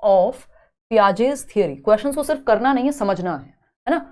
Of Piaget's theory, question को सिर्फ करना नहीं है, समझना है ना।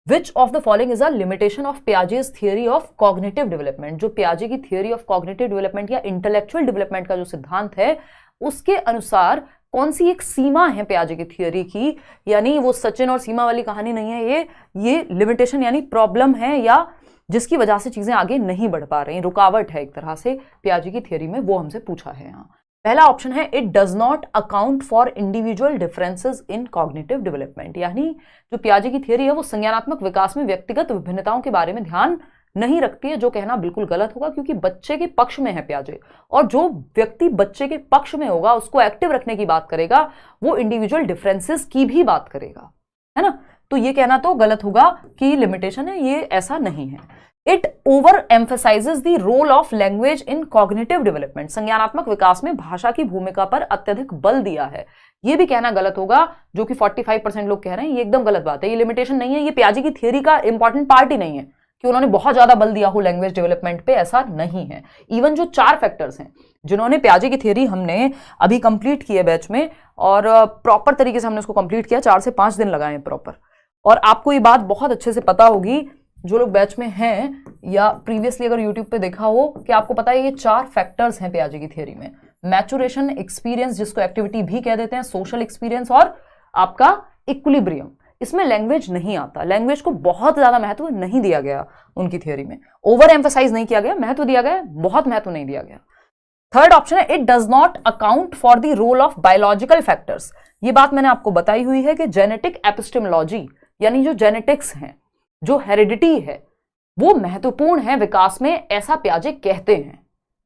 Which of the following is a limitation of Piaget's theory of cognitive development, जो पियाजे की थियरी ऑफ कॉग्निटिव डेवलपमेंट या इंटेलेक्चुअल डेवलपमेंट का जो सिद्धांत है उसके अनुसार कौन सी एक सीमा है पियाजे की थियरी की, यानी वो सचिन और सीमा वाली कहानी नहीं है, ये लिमिटेशन यानी प्रॉब्लम है या जिसकी वजह से चीजें आगे नहीं बढ़ पा रही, रुकावट है एक तरह से पियाजे की थियरी में, वो हमसे पूछा है यहाँ। पहला ऑप्शन है it does not account for individual differences in cognitive development, यानी जो पियाजे की थियरी है वो संज्ञानात्मक विकास में व्यक्तिगत विभिन्नताओं के बारे में ध्यान नहीं रखती है, जो कहना बिल्कुल गलत होगा क्योंकि बच्चे के पक्ष में है पियाजे, और जो व्यक्ति बच्चे के पक्ष में होगा उसको एक्टिव रखने की बात करेगा वो इंडिविजुअल डिफरेंसेस की भी बात करेगा, है ना। तो ये कहना तो गलत होगा कि लिमिटेशन है, ये ऐसा नहीं है। It overemphasises the role of language in cognitive development, संज्ञानात्मक विकास में भाषा की भूमिका पर अत्यधिक बल दिया है, ये भी कहना गलत होगा, जो कि 45% लोग कह रहे हैं, ये एकदम गलत बात है। ये लिमिटेशन नहीं है, ये पियाजे की थियरी का इंपॉर्टेंट पार्ट ही नहीं है कि उन्होंने बहुत ज्यादा बल दिया हो लैंग्वेज डेवलपमेंट पे, ऐसा नहीं है। इवन जो 4 फैक्टर्स हैं जिन्होंने पियाजे की थियरी हमने अभी कंप्लीट की है बैच में, और प्रॉपर तरीके से हमने उसको कंप्लीट किया, 4 से 5 दिन लगाए प्रॉपर, और आपको ये बात बहुत अच्छे से पता होगी जो लोग बैच में हैं या प्रीवियसली अगर यूट्यूब पे देखा हो कि आपको पता है ये 4 फैक्टर्स हैं पियाजे की थियरी में, मैचुरेशन, एक्सपीरियंस जिसको एक्टिविटी भी कह देते हैं, सोशल एक्सपीरियंस और आपका इक्विलिब्रियम। इसमें लैंग्वेज नहीं आता, लैंग्वेज को बहुत ज्यादा महत्व नहीं दिया गया उनकी थियरी में, ओवर एम्फेसाइज नहीं किया गया, महत्व दिया गया, बहुत महत्व नहीं दिया गया। थर्ड ऑप्शन है it does not account for the role of biological factors, ये बात मैंने आपको बताई हुई है कि जेनेटिक एपिस्टेमोलॉजी यानी जो जेनेटिक्स हैं, जो हेरिडिटी है, वो महत्वपूर्ण है विकास में, ऐसा पियाजे कहते हैं,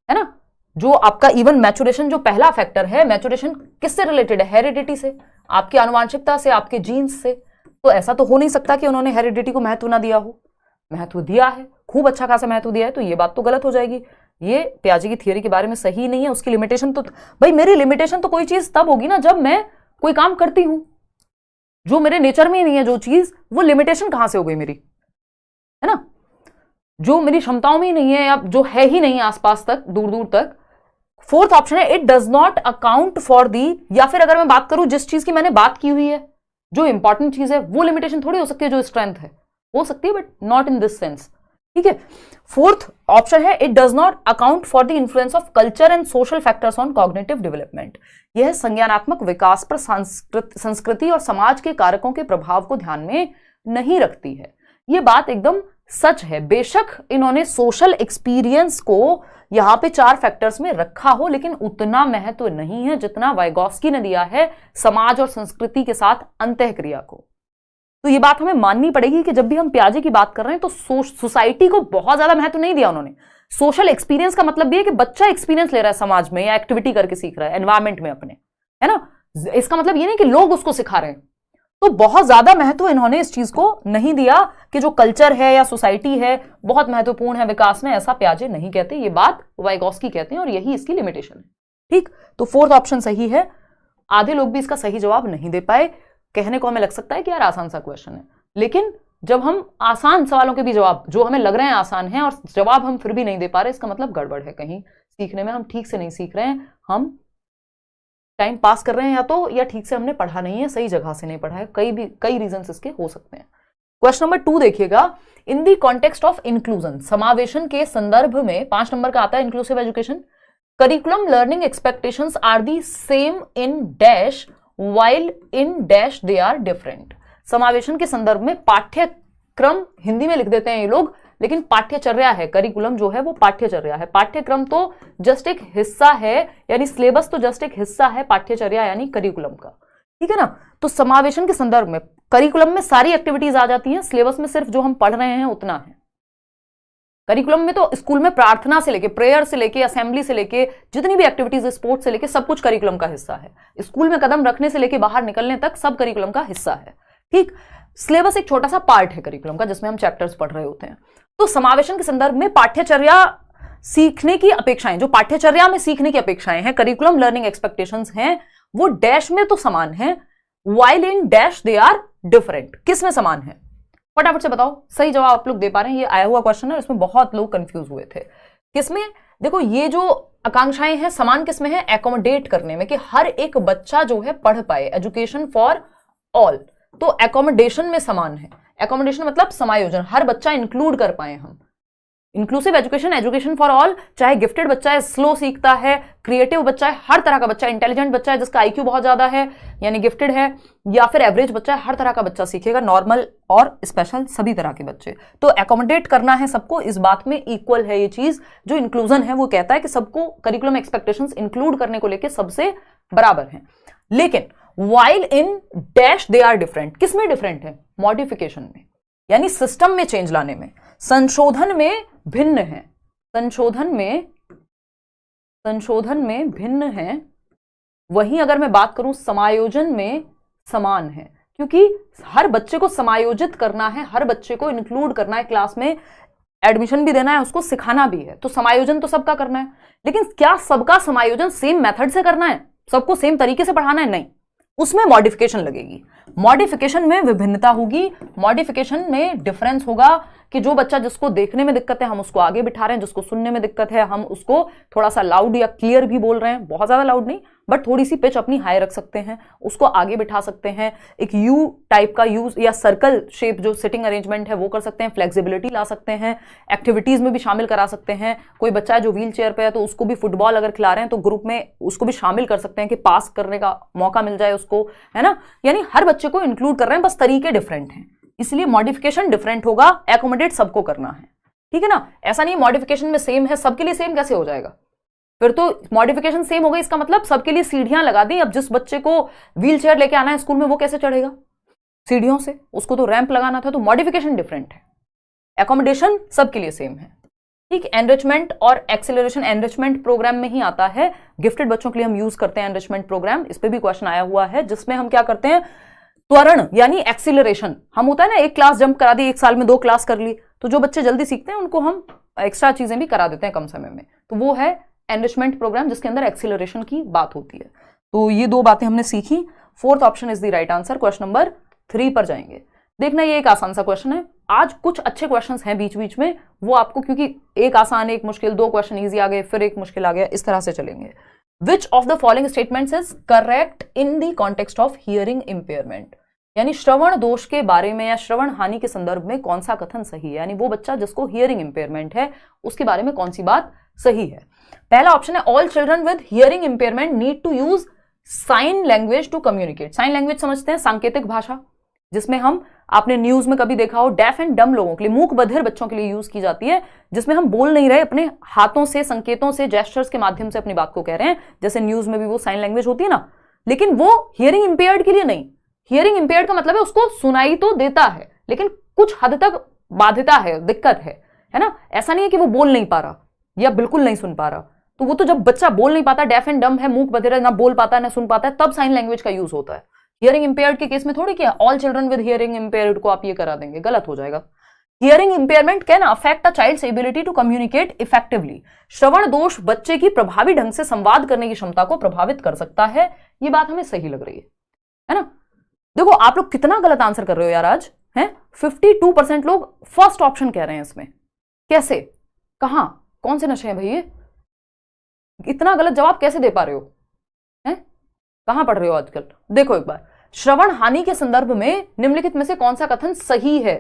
है ना। जो आपका इवन मैचुरेशन जो पहला फैक्टर है, मैचुरेशन किससे रिलेटेड है? हेरिडिटी से, आपकी आनुवांशिकता से, आपके जीन्स से। तो ऐसा तो हो नहीं सकता कि उन्होंने हेरिडिटी को महत्व ना दिया हो, महत्व दिया है, खूब अच्छा खासा महत्व दिया है, तो ये बात तो गलत हो जाएगी, ये पियाजे की थियरी के बारे में सही नहीं है। उसकी लिमिटेशन तो भाई, मेरी लिमिटेशन तो कोई चीज तब होगी ना जब मैं कोई काम करती हूं, जो मेरे नेचर में ही नहीं है जो चीज, वो लिमिटेशन कहां से हो गई मेरी, है ना। जो मेरी क्षमताओं में ही नहीं है या जो है ही नहीं आसपास तक, दूर दूर तक। फोर्थ ऑप्शन है it does not account for the, या फिर अगर मैं बात करूं जिस चीज की मैंने बात की हुई है, जो इंपॉर्टेंट चीज है, वो लिमिटेशन थोड़ी हो सकती है जो स्ट्रेंथ है, हो सकती है but not in this sense, ठीक है। फोर्थ ऑप्शन है it does not account for the influence of culture and social factors on cognitive development, यह संज्ञानात्मक विकास पर संस्कृति और समाज के कारकों के प्रभाव को ध्यान में नहीं रखती है। यह बात एकदम सच है, बेशक इन्होंने सोशल एक्सपीरियंस को यहां पे 4 फैक्टर्स में रखा हो, लेकिन उतना महत्व नहीं है जितना वाइगॉस्की ने दिया है समाज और संस्कृति के साथ अंतःक्रिया को। तो ये बात हमें माननी पड़ेगी कि जब भी हम पियाजे की बात कर रहे हैं तो सोसाइटी को बहुत ज्यादा महत्व नहीं दिया उन्होंने। सोशल एक्सपीरियंस का मतलब भी है कि बच्चा एक्सपीरियंस ले रहा है समाज में या एक्टिविटी करके सीख रहा है एनवायरमेंट में अपने, है ना। इसका मतलब ये नहीं कि लोग उसको सिखा रहे हैं। तो बहुत ज्यादा महत्व इन्होंने इस चीज को नहीं दिया कि जो कल्चर है या सोसाइटी है बहुत महत्वपूर्ण है विकास में, ऐसा पियाजे नहीं कहते, ये बात वाइगॉस्की कहते हैं और यही इसकी लिमिटेशन है, ठीक। तो फोर्थ ऑप्शन सही है। आधे लोग भी इसका सही जवाब नहीं दे पाए। कहने को हमें लग सकता है कि यार आसान सा क्वेश्चन है, लेकिन जब हम आसान सवालों के भी जवाब जो हमें लग रहे हैं आसान हैं और जवाब हम फिर भी नहीं दे पा रहे, इसका मतलब गड़बड़ है, कहीं सीखने में हम ठीक से नहीं सीख रहे हैं, हम टाइम पास कर रहे हैं या ठीक से हमने पढ़ा नहीं है, सही जगह से नहीं पढ़ा है, कई रीजंस इसके हो सकते हैं। क्वेश्चन नंबर 2 देखिएगा, in the context of inclusion, समावेशन के संदर्भ में 5 नंबर का आता है inclusive education, curriculum learning expectations are the same in dash while in dash they are different. समावेशन के संदर्भ में पाठ्यक्रम हिंदी में लिख देते हैं ये लोग, लेकिन पाठ्यचर्या है, करिकुलम जो है वो पाठ्यचर्या है, पाठ्यक्रम तो जस्ट एक हिस्सा है, यानी सिलेबस तो जस्ट एक हिस्सा है, पाठ्यचर्या यानी करिकुलम का, ठीक है ना। तो समावेशन के संदर्भ में करिकुलम में सारी एक्टिविटीज आ जाती हैं, सिलेबस में सिर्फ जो हम पढ़ रहे हैं उतना है। करिकुलम में तो स्कूल में प्रार्थना से लेके, प्रेयर से लेके, असेंबली से लेके, जितनी भी एक्टिविटीज, स्पोर्ट्स से लेके, सब कुछ करिकुलम का हिस्सा है। स्कूल में कदम रखने से लेके बाहर निकलने तक सब करिकुलम का हिस्सा है, ठीक। सिलेबस एक छोटा सा पार्ट है करिकुलम का जिसमें हम चैप्टर्स पढ़ रहे होते हैं। तो समावेशन के संदर्भ में पाठ्यचर्या सीखने की अपेक्षाएं, जो पाठ्यचर्या में सीखने की अपेक्षाएं हैं, करिकुलम लर्निंग एक्सपेक्टेशंस हैं, वो डैश में तो समान है, while in dash they are different. किस में समान है? फटाफट से बताओ, सही जवाब आप लोग दे पा रहे हैं? ये आया हुआ क्वेश्चन है, इसमें बहुत लोग कंफ्यूज हुए थे। किसमें? देखो ये जो आकांक्षाएं हैं समान किसमें है? एकोमोडेट करने में, कि हर एक बच्चा जो है पढ़ पाए, एजुकेशन फॉर ऑल। तो एकोमोडेशन में समान है। एकोमोडेशन मतलब समायोजन, हर बच्चा इंक्लूड कर पाए हम। Inclusive education, education for all, चाहे गिफ्टेड बच्चा है, स्लो सीखता है, क्रिएटिव बच्चा है, हर तरह का बच्चा, इंटेलिजेंट बच्चा है जिसका आईक्यू बहुत ज्यादा है यानी गिफ्टेड है, या फिर एवरेज बच्चा है, हर तरह का बच्चा सीखेगा, नॉर्मल और स्पेशल सभी तरह के बच्चे। तो एकोमोडेट करना है सबको, इस बात में इक्वल है ये चीज। जो इंक्लूजन है वो कहता है कि सबको करिकुलम एक्सपेक्टेशंस इंक्लूड करने को लेकर सबसे बराबर है। लेकिन while in dash they are different, किसमें डिफरेंट है? मॉडिफिकेशन में, यानी सिस्टम में चेंज लाने में, संशोधन में भिन्न है, संशोधन में भिन्न है। वहीं अगर मैं बात करूं समायोजन में समान है, क्योंकि हर बच्चे को समायोजित करना है, हर बच्चे को इंक्लूड करना है, क्लास में एडमिशन भी देना है, उसको सिखाना भी है। तो समायोजन तो सबका करना है, लेकिन क्या सबका समायोजन सेम मेथड से करना है, सबको सेम तरीके से पढ़ाना है? नहीं, उसमें मॉडिफिकेशन लगेगी। मॉडिफिकेशन में विभिन्नता होगी, मॉडिफिकेशन में डिफरेंस होगा कि जो बच्चा जिसको देखने में दिक्कत है हम उसको आगे बिठा रहे हैं, जिसको सुनने में दिक्कत है हम उसको थोड़ा सा लाउड या क्लियर भी बोल रहे हैं, बहुत ज्यादा लाउड नहीं बट थोड़ी सी पिच अपनी हाई रख सकते हैं, उसको आगे बिठा सकते हैं। एक यू टाइप का यूज या सर्कल शेप जो सिटिंग अरेंजमेंट है वो कर सकते हैं, फ्लेक्सिबिलिटी ला सकते हैं, एक्टिविटीज में भी शामिल करा सकते हैं। कोई बच्चा है जो व्हील चेयर पे है तो उसको भी फुटबॉल अगर खिला रहे हैं तो ग्रुप में उसको भी शामिल कर सकते हैं कि पास करने का मौका मिल जाए उसको, है ना। यानी हर बच्चे को इंक्लूड कर रहे हैं, बस तरीके डिफरेंट हैं, इसलिए मॉडिफिकेशन डिफरेंट होगा। एकोमोडेट सबको करना है, ठीक है ना। ऐसा नहीं मॉडिफिकेशन में सेम है, सबके लिए सेम कैसे हो जाएगा? फिर तो मॉडिफिकेशन सेम हो गई, इसका मतलब सबके लिए सीढ़ियां लगा दी। अब जिस बच्चे को व्हील चेयर लेके आना है स्कूल में वो कैसे चढ़ेगा सीढ़ियों से? उसको तो रैंप लगाना था। तो मॉडिफिकेशन डिफरेंट है, एकोमोडेशन सबके लिए सेम है, ठीक। एनरिचमेंट और एक्सेलरेशन एनरिचमेंट प्रोग्राम में ही आता है, गिफ्टेड बच्चों के लिए हम यूज करते हैं एनरिचमेंट प्रोग्राम। इस पे भी क्वेश्चन आया हुआ है, जिसमें हम क्या करते हैं, त्वरण यानी एक्सीलरेशन। हम होता है ना, एक क्लास जंप करा दी, एक साल में 2 क्लास कर ली, तो जो बच्चे जल्दी सीखते हैं उनको हम एक्स्ट्रा चीजें भी करा देते हैं कम समय में। तो वो है एनरिचमेंट प्रोग्राम, जिसके अंदर एक्सीलरेशन की बात होती है। तो ये 2 बातें हमने सीखी। 4th option is the right answer. Question number 3 पर जाएंगे। देखना ये एक आसान सा क्वेश्चन है। आज कुछ अच्छे क्वेश्चंस हैं बीच बीच में, वो आपको, क्योंकि एक आसान एक मुश्किल, 2 क्वेश्चन इजी आ गए, फिर एक मुश्किल आ गया, इस तरह से चलेंगे। Which of the following statements is correct in the context of hearing impairment, यानी श्रवण दोष के बारे में या श्रवण हानि के संदर्भ में कौन सा कथन सही है, यानी वो बच्चा जिसको हियरिंग इंपेयरमेंट है उसके बारे में कौन सी बात सही है। पहला ऑप्शन है, all children with hearing impairment need to use sign language to communicate. Sign language समझते हैं, सांकेतिक भाषा, जिसमें हम, आपने न्यूज में कभी देखा हो, डेफ एंड डम लोगों के लिए, मूक बधिर बच्चों के लिए यूज की जाती है, जिसमें हम बोल नहीं रहे, अपने हाथों से, संकेतों से, जेस्चर्स के माध्यम से अपनी बात को कह रहे हैं। जैसे न्यूज में भी वो साइन लैंग्वेज होती है ना, लेकिन वो हियरिंग इंपेयर्ड के लिए नहीं। हियरिंग इंपेयर्ड का मतलब है उसको सुनाई तो देता है लेकिन कुछ हद तक बाधिता है, दिक्कत है ना। ऐसा नहीं है कि वो बोल नहीं पा रहा या बिल्कुल नहीं सुन पा रहा। तो वो तो जब बच्चा बोल नहीं पाता, डेफ एंड डम है, मूक बधिर है, ना बोल पाता है ना सुन पाता है, तब साइन लैंग्वेज का यूज होता है। हियरिंग इंपेयर्ड के केस में थोड़ी क्या all children with hearing impaired को आप ये करा देंगे, गलत हो जाएगा। Hearing impairment can affect a child's ability to communicate effectively. श्रवण दोष बच्चे की प्रभावी ढंग से संवाद करने की क्षमता को प्रभावित कर सकता है। ये बात हमें सही लग रही है ना। देखो आप लोग कितना गलत आंसर कर रहे हो यार आज, हैं 52% लोग फर्स्ट ऑप्शन कह रहे हैं इसमें। कैसे, कहां, कौन से नशे हैं भाई ये? इतना गलत जवाब कैसे दे पा रहे हो, हैं कहां पढ़ रहे हो आजकल? देखो एक बार, श्रवण हानि के संदर्भ में निम्नलिखित में से कौन सा कथन सही है?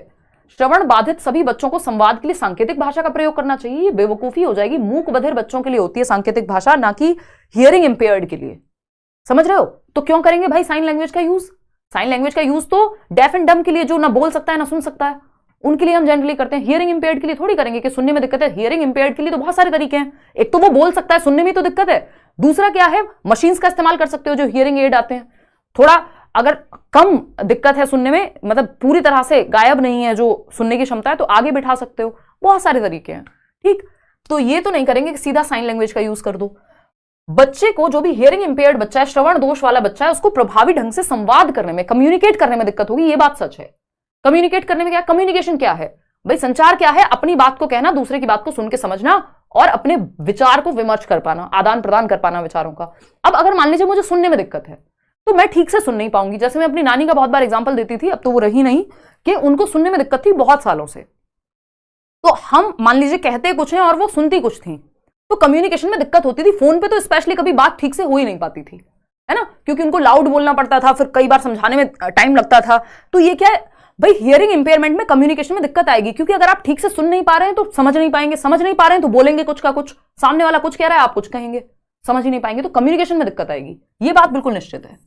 श्रवण बाधित सभी बच्चों को संवाद के लिए सांकेतिक भाषा का प्रयोग करना चाहिए। ये बेवकूफी हो जाएगी, मूक बधिर बच्चों के लिए होती है सांकेतिक भाषा, ना कि हियरिंग इंपेयर्ड के लिए। समझ रहे हो? तो क्यों करेंगे भाई साइन लैंग्वेज का यूज? साइन लैंग्वेज का यूज तो डेफ एंड डम के लिए, जो ना बोल सकता है ना सुन सकता है, उनके लिए हम जनरली करते हैं। हियरिंग इंपेयर्ड के लिए थोड़ी करेंगे कि सुनने में दिक्कत है। हियरिंग इंपेयर्ड के लिए तो बहुत सारे तरीके हैं। एक तो वो बोल सकता है, सुनने में तो दिक्कत है। दूसरा क्या है, मशीन्स का इस्तेमाल कर सकते हो जो हियरिंग एड आते हैं। थोड़ा अगर कम दिक्कत है सुनने में, मतलब पूरी तरह से गायब नहीं है जो सुनने की क्षमता है, तो आगे बिठा सकते हो। बहुत सारे तरीके हैं, ठीक। तो ये तो नहीं करेंगे कि सीधा साइन लैंग्वेज का यूज कर दो। बच्चे को, जो भी हियरिंग इंपेयर्ड बच्चा है, श्रवण दोष वाला बच्चा है, उसको प्रभावी ढंग से संवाद करने में, कम्युनिकेट करने में दिक्कत होगी। ये बात सच है। कम्युनिकेट करने में क्या, कम्युनिकेशन क्या है भाई? संचार क्या है? अपनी बात को कहना, दूसरे की बात को सुन के समझना और अपने विचार को विमर्श कर पाना, आदान प्रदान कर पाना विचारों का। अब अगर मान लीजिए मुझे सुनने में दिक्कत है तो मैं ठीक से सुन नहीं पाऊंगी। जैसे मैं अपनी नानी का बहुत बार एग्जाम्पल देती थी, अब तो वो रही नहीं, कि उनको सुनने में दिक्कत थी बहुत सालों से। तो हम मान लीजिए कहते कुछ हैं और वो सुनती कुछ थी, तो कम्युनिकेशन में दिक्कत होती थी। फोन पे तो स्पेशली कभी बात ठीक से हो ही नहीं पाती थी, है ना, क्योंकि उनको लाउड बोलना पड़ता था, फिर कई बार समझाने में टाइम लगता था। तो ये क्या है भाई, हियरिंग इंपेयरमेंट में कम्युनिकेशन में दिक्कत आएगी, क्योंकि अगर आप ठीक से सुन नहीं पा रहे हैं तो समझ नहीं पाएंगे, समझ नहीं पा रहे हैं तो बोलेंगे कुछ का कुछ, सामने वाला कुछ कह रहा है आप कुछ कहेंगे, समझ ही नहीं पाएंगे, तो कम्युनिकेशन में दिक्कत आएगी, ये बात बिल्कुल निश्चित है।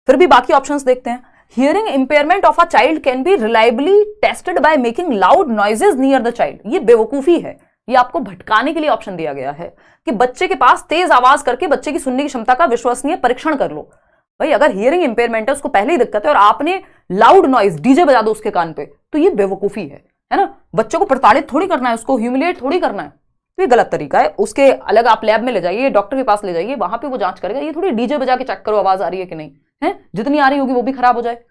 फिर भी बाकी ऑप्शंस देखते हैं। Hearing impairment of a child can be reliably tested by making loud noises near the child. ये बेवकूफी है, ये आपको भटकाने के लिए ऑप्शन दिया गया है कि बच्चे के पास तेज आवाज करके बच्चे की सुनने की क्षमता का विश्वसनीय परीक्षण कर लो। भाई अगर हियरिंग इंपेयरमेंट है, उसको पहले ही दिक्कत है और आपने लाउड नॉइज डीजे बजा दो उसके कान पे, तो ये बेवकूफी है ना। बच्चों को प्रताड़ित थोड़ी करना है, उसको ह्यूमिलिएट थोड़ी करना है, तो ये गलत तरीका है। उसके अलग आप लैब में ले जाइए, डॉक्टर के पास ले जाइए, वहां पे वो जांच करेगा। ये थोड़ी डीजे बजा के चेक करो आवाज आ रही है कि नहीं, है जितनी आ रही होगी वो भी खराब हो जाए।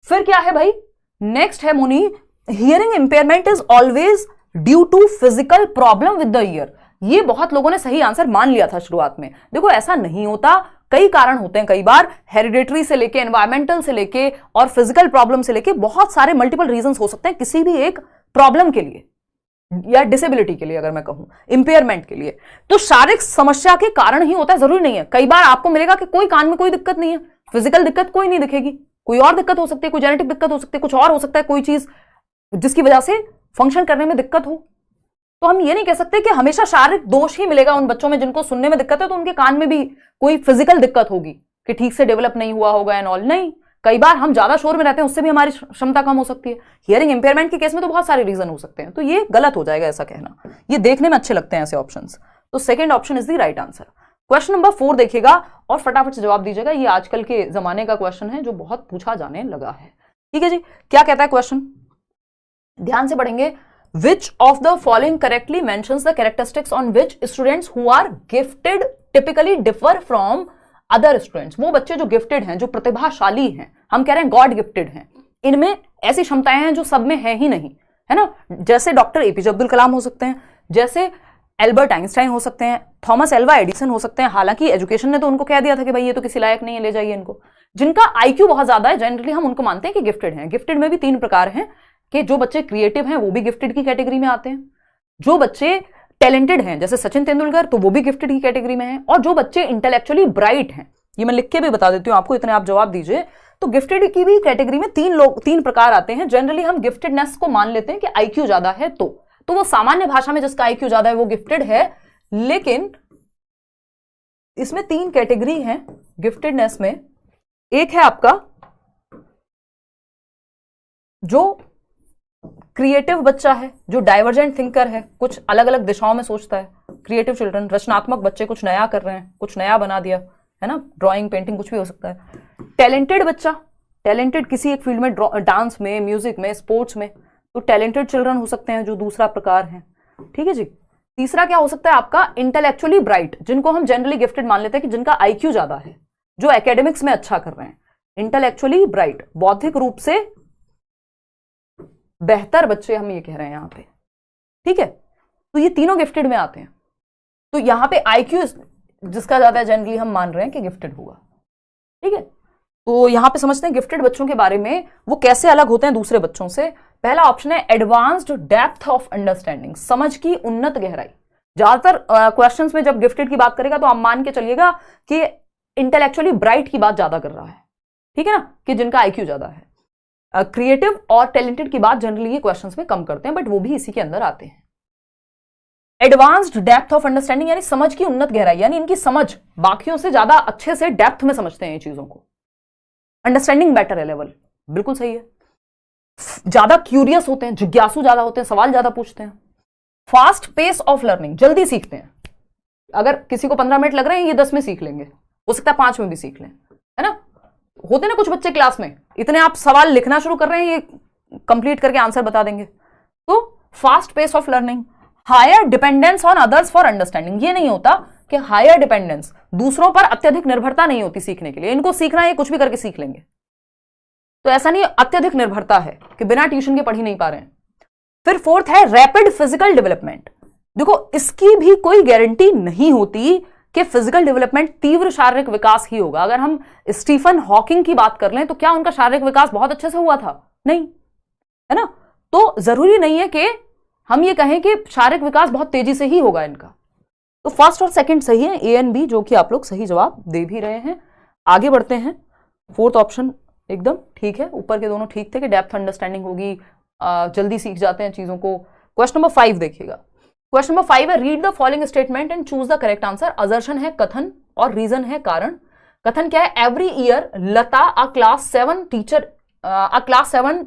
फिर क्या है भाई, नेक्स्ट है मुनि, hearing impairment is always due to physical problem with the ear. ये बहुत लोगों ने सही आंसर मान लिया था शुरुआत में। देखो ऐसा नहीं होता, कई कारण होते हैं, कई बार हेरिडेटरी से लेके, एनवायरमेंटल से लेके और फिजिकल प्रॉब्लम से लेके बहुत सारे मल्टीपल रीजंस हो सकते हैं किसी भी एक प्रॉब्लम के लिए या डिसेबिलिटी के लिए, अगर मैं कहूं इंपेयरमेंट के लिए। तो शारीरिक समस्या के कारण ही होता है, जरूरी नहीं है। कई बार आपको मिलेगा कि कोई कान में कोई दिक्कत नहीं है, फिजिकल दिक्कत कोई नहीं दिखेगी, कोई और दिक्कत हो सकती है, कोई जेनेटिक दिक्कत हो सकती है, कुछ और हो सकता है, कोई चीज जिसकी वजह से फंक्शन करने में दिक्कत हो। तो हम ये नहीं कह सकते कि हमेशा शारीरिक दोष ही मिलेगा उन बच्चों में जिनको सुनने में दिक्कत है, तो उनके कान में भी कोई फिजिकल दिक्कत होगी कि ठीक से डेवलप नहीं हुआ होगा एंड ऑल। नहीं, कई बार हम ज्यादा शोर में रहते हैं, उससे भी हमारी क्षमता कम हो सकती है। हियरिंग इंपेयरमेंट के केस में तो बहुत सारे रीजन हो सकते हैं, तो ये गलत हो जाएगा ऐसा कहना। ये देखने में अच्छे लगते हैं ऐसे ऑप्शंस, तो second option is the right answer. Question number 4 देखिएगा और फटाफट से जवाब दीजिएगा। ये आजकल के जमाने का क्वेश्चन है जो बहुत पूछा जाने लगा है। ठीक है जी, क्या कहता है क्वेश्चन, ध्यान से पढ़ेंगे। Which of the following correctly mentions the characteristics on which students who are gifted typically differ from other students? वो बच्चे जो गिफ्टेड हैं, जो प्रतिभाशाली हैं, हम कह रहे हैं गॉड गिफ्टेड हैं, इनमें ऐसी क्षमताएं हैं जो सब में है ही नहीं, है ना। जैसे डॉक्टर एपीजे अब्दुल कलाम हो सकते हैं, जैसे एल्बर्ट आइंस्टाइन हो सकते हैं, थॉमस एल्वा एडिसन हो सकते हैं। हालांकि एजुकेशन ने तो उनको कह दिया था कि भाई ये तो किसी लायक नहीं है, ले जाइए इनको। जिनका आईक्यू बहुत ज्यादा है, जनरली हम उनको मानते हैं कि गिफ्टेड हैं। गिफ्टेड में भी 3 प्रकार हैं कि जो बच्चे क्रिएटिव हैं वो भी गिफ्टेड की कैटेगरी में आते हैं, जो बच्चे टैलेंटेड हैं जैसे सचिन तेंदुलकर तो वो भी गिफ्टेड की कैटेगरी में हैं, और जो बच्चे इंटेलेक्चुअली ब्राइट हैं, ये मैं लिख के भी बता देती हूं आपको, इतने आप जवाब दीजिए। तो गिफ्टेड की भी कैटेगरी में 3 प्रकार आते हैं। जनरली हम गिफ्टेडनेस को मान लेते हैं कि आईक्यू ज्यादा है, तो वो सामान्य भाषा में जिसका आईक्यू ज्यादा है वो गिफ्टेड है। लेकिन इसमें 3 कैटेगरी हैं गिफ्टेडनेस में। एक है आपका जो क्रिएटिव बच्चा है, जो डाइवर्जेंट थिंकर है, कुछ अलग अलग दिशाओं में सोचता है। क्रिएटिव चिल्ड्रन, रचनात्मक बच्चे, कुछ नया कर रहे हैं, कुछ नया बना दिया, है ना, ड्राइंग, पेंटिंग, कुछ भी हो सकता है। टैलेंटेड बच्चा, टैलेंटेड किसी एक फील्ड में, डांस में, म्यूजिक में, स्पोर्ट्स में, तो टैलेंटेड चिल्ड्रन हो सकते हैं, जो दूसरा प्रकार है। ठीक है जी। तीसरा क्या हो सकता है आपका, इंटेलेक्चुअली ब्राइट, जिनको हम जनरली गिफ्टेड मान लेते हैं कि जिनका आईक्यू ज्यादा है, जो एकेडमिक्स में अच्छा कर रहे हैं। इंटेलेक्चुअली ब्राइट, बौद्धिक रूप से बेहतर बच्चे हम ये कह रहे हैं यहां पे। ठीक है, तो ये तीनों गिफ्टेड में आते हैं। तो यहां पे आईक्यू जिसका ज्यादा है जनरली हम मान रहे हैं कि गिफ्टेड होगा। ठीक है, तो यहां पे समझते हैं गिफ्टेड बच्चों के बारे में, वो कैसे अलग होते हैं दूसरे बच्चों से। पहला ऑप्शन है एडवांस्ड डेप्थ ऑफ अंडरस्टैंडिंग, समझ की उन्नत गहराई। ज्यादातर क्वेश्चंस में जब गिफ्टेड की बात करेगा तो आप मान के चलिएगा कि इंटेलेक्चुअली ब्राइट की बात ज्यादा कर रहा है, ठीक है ना, कि जिनका आईक्यू ज्यादा है। क्रिएटिव और टैलेंटेड की बात जनरली ये क्वेश्चंस में कम करते हैं, बट वो भी इसी के अंदर आते हैं। एडवांस्ड डेप्थ ऑफ अंडरस्टैंडिंग यानी समझ की उन्नत गहराई, यानी इनकी समझ बाकियों से ज्यादा अच्छे से डेप्थ में समझते हैं ये चीजों को। अंडरस्टैंडिंग बेटर है लेवल, बिल्कुल सही है। ज्यादा क्यूरियस होते हैं, जिज्ञासु ज्यादा होते हैं, सवाल ज्यादा पूछते हैं। फास्ट पेस ऑफ लर्निंग, जल्दी सीखते हैं। अगर किसी को 15 मिनट लग रहे हैं, ये 10 में सीख लेंगे, हो सकता है 5 में भी सीख लें, है ना। होते ना कुछ बच्चे क्लास में, इतने आप सवाल लिखना शुरू कर रहे हैं, ये कंप्लीट करके आंसर बता देंगे। तो fast pace of learning. Higher dependence on others for understanding, ये नहीं होता कि हायर डिपेंडेंस, दूसरों पर अत्यधिक निर्भरता नहीं होती सीखने के लिए। इनको सीखना है, कुछ भी करके सीख लेंगे, तो ऐसा नहीं, अत्यधिक निर्भरता है कि बिना ट्यूशन के पढ़ ही नहीं पा रहे हैं। फिर फोर्थ है रैपिड फिजिकल डेवलपमेंट। देखो इसकी भी कोई गारंटी नहीं होती कि फिजिकल डेवलपमेंट तीव्र शारीरिक विकास ही होगा। अगर हम स्टीफन हॉकिंग की बात कर लें तो क्या उनका शारीरिक विकास बहुत अच्छे से हुआ था? नहीं, है ना। तो जरूरी नहीं है कि हम ये कहें कि शारीरिक विकास बहुत तेजी से ही होगा इनका। तो फर्स्ट और सेकंड सही है, ए एंड बी, जो कि आप लोग सही जवाब दे भी रहे हैं। आगे बढ़ते हैं, फोर्थ ऑप्शन एकदम ठीक है, ऊपर के दोनों ठीक थे कि डेप्थ अंडरस्टैंडिंग होगी, जल्दी सीख जाते हैं चीजों को। क्वेश्चन नंबर 5 देखिएगा। क्वेश्चन नंबर 5 है, read the following statement and choose the correct answer. Assertion है कथन और रीजन है कारण। कथन क्या है? Every year Lata a class 7